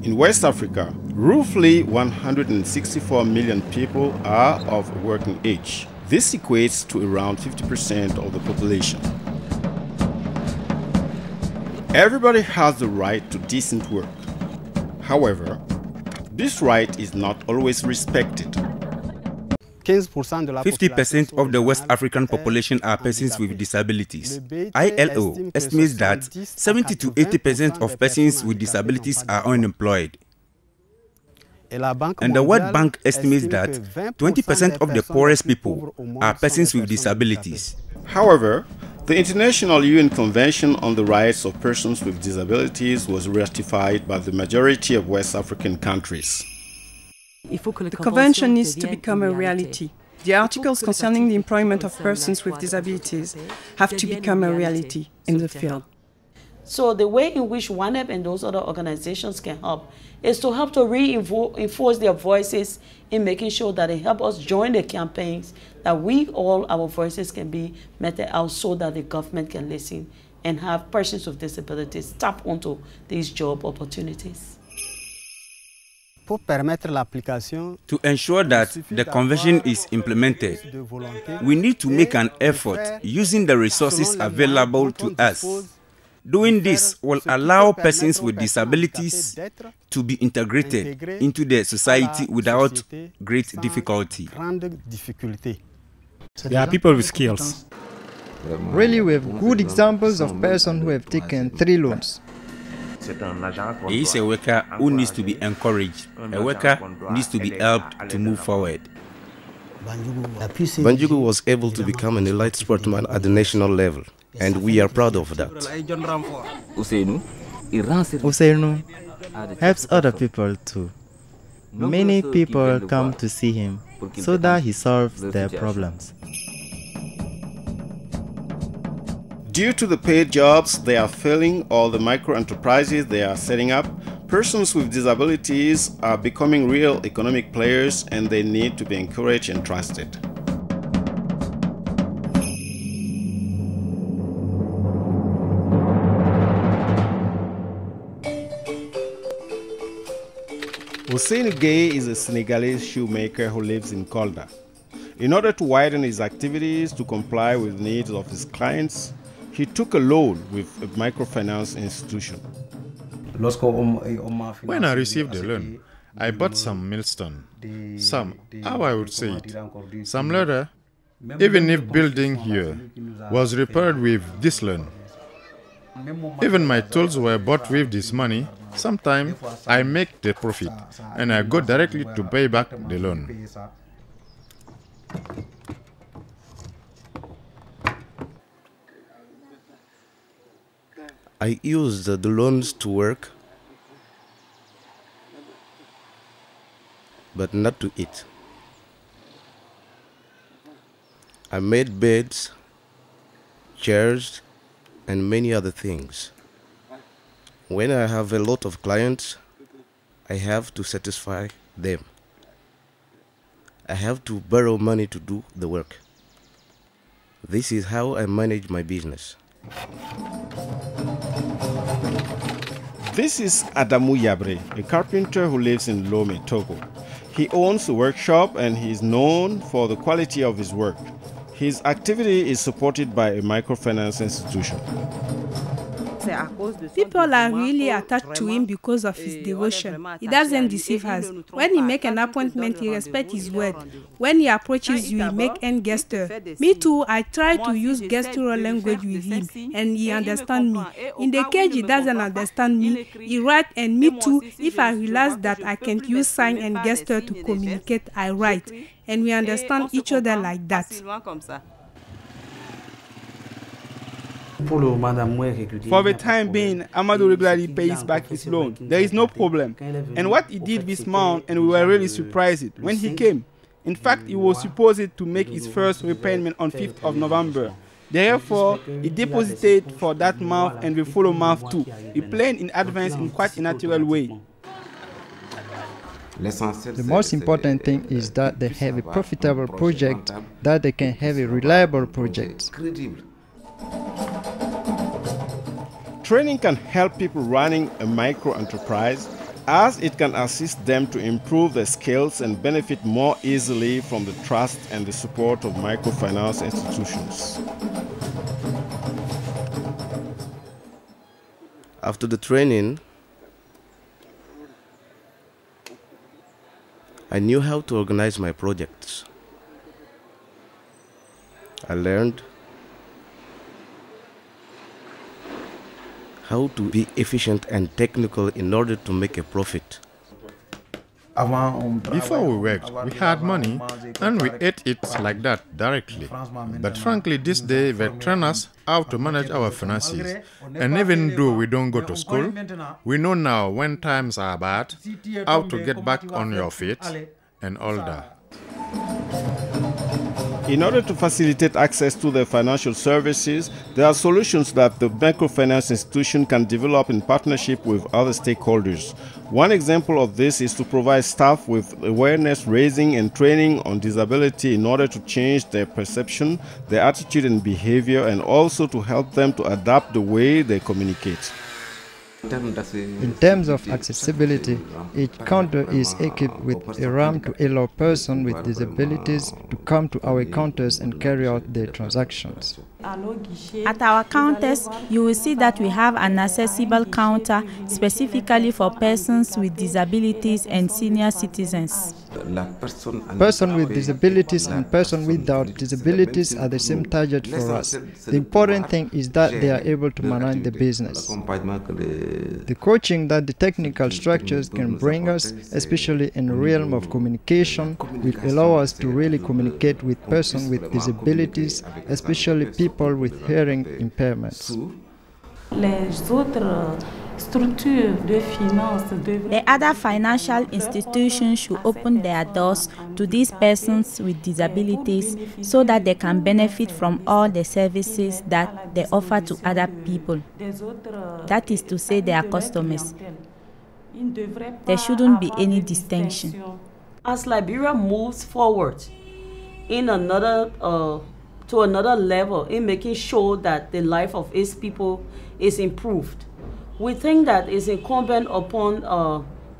In West Africa, roughly 164 million people are of working age. This equates to around 50% of the population. Everybody has the right to decent work. However, this right is not always respected. 50% of the West African population are persons with disabilities. ILO estimates that 70 to 80% of persons with disabilities are unemployed. And the World Bank estimates that 20% of the poorest people are persons with disabilities. However, the International UN Convention on the Rights of Persons with Disabilities was ratified by the majority of West African countries. The convention needs to become a reality. The articles concerning the employment of persons with disabilities have to become a reality in the field. So the way in which ONEP and those other organizations can help is to help to reinforce their voices in making sure that they help us join the campaigns, that all our voices can be meted out so that the government can listen and have persons with disabilities tap onto these job opportunities. To ensure that the convention is implemented, we need to make an effort using the resources available to us. Doing this will allow persons with disabilities to be integrated into the society without great difficulty. There are people with skills. Really, we have good examples of persons who have taken 3 loans. He is a worker who needs to be encouraged. A worker needs to be helped to move forward. Banjugu was able to become an elite sportsman at the national level, and we are proud of that. Usainu helps other people too. Many people come to see him so that he solves their problems. Due to the paid jobs they are filling or the micro-enterprises they are setting up, persons with disabilities are becoming real economic players, and they need to be encouraged and trusted. Hussein Gueye is a Senegalese shoemaker who lives in Kolda. In order to widen his activities to comply with the needs of his clients, he took a loan with a microfinance institution. When I received the loan, I bought some millstone, how I would say it, some leather, even if building here was repaired with this loan. Even my tools were bought with this money. Sometimes I make the profit and I go directly to pay back the loan. I used the loans to work, but not to eat. I made beds, chairs, and many other things. When I have a lot of clients, I have to satisfy them. I have to borrow money to do the work. This is how I manage my business. This is Adamu Yabre, a carpenter who lives in Lome, Togo. He owns a workshop and he is known for the quality of his work. His activity is supported by a microfinance institution. People are really attached to him because of his devotion. He doesn't deceive us. When he makes an appointment, he respects his word. When he approaches you, he makes an gesture. Me too, I try to use gestural language with him, and he understands me. In the case he doesn't understand me, he writes, and me too, if I realize that I can't use sign and gesture to communicate, I write. And we understand each other like that. For the time being, Amadou regularly pays back his loan. There is no problem. And what he did this month, and we were really surprised when he came. In fact, he was supposed to make his first repayment on 5th of November. Therefore, he deposited for that month and the following month too. He planned in advance in quite a natural way. The most important thing is that they have a profitable project, that they can have a reliable project. Training can help people running a micro-enterprise, as it can assist them to improve their skills and benefit more easily from the trust and the support of microfinance institutions. After the training, I knew how to organize my projects. I learned how to be efficient and technical in order to make a profit. Before we worked, we had money and we ate it like that directly. But frankly, this day they train us how to manage our finances. And even though we don't go to school, we know now when times are bad, how to get back on your feet and all that. In order to facilitate access to the financial services, there are solutions that the microfinance institution can develop in partnership with other stakeholders. One example of this is to provide staff with awareness raising and training on disability in order to change their perception, their attitude and behavior, and also to help them to adapt the way they communicate. In terms of accessibility, each counter is equipped with a ramp to allow persons with disabilities to come to our counters and carry out their transactions. At our counters, you will see that we have an accessible counter specifically for persons with disabilities and senior citizens. Persons with disabilities and persons without disabilities are the same target for us. The important thing is that they are able to manage the business. The coaching that the technical structures can bring us, especially in the realm of communication, will allow us to really communicate with persons with disabilities, especially people with hearing impairments. The other financial institutions should open their doors to these persons with disabilities so that they can benefit from all the services that they offer to other people. That is to say, their customers. There shouldn't be any distinction. As Liberia moves forward in to another level in making sure that the life of its people is improved, we think that it's incumbent upon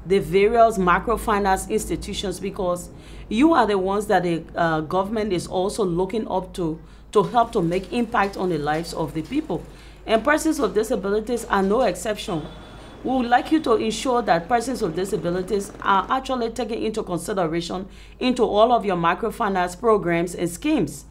the various microfinance institutions, because you are the ones that the government is also looking up to help to make impact on the lives of the people. And persons with disabilities are no exception. We would like you to ensure that persons with disabilities are actually taken into consideration into all of your microfinance programs and schemes.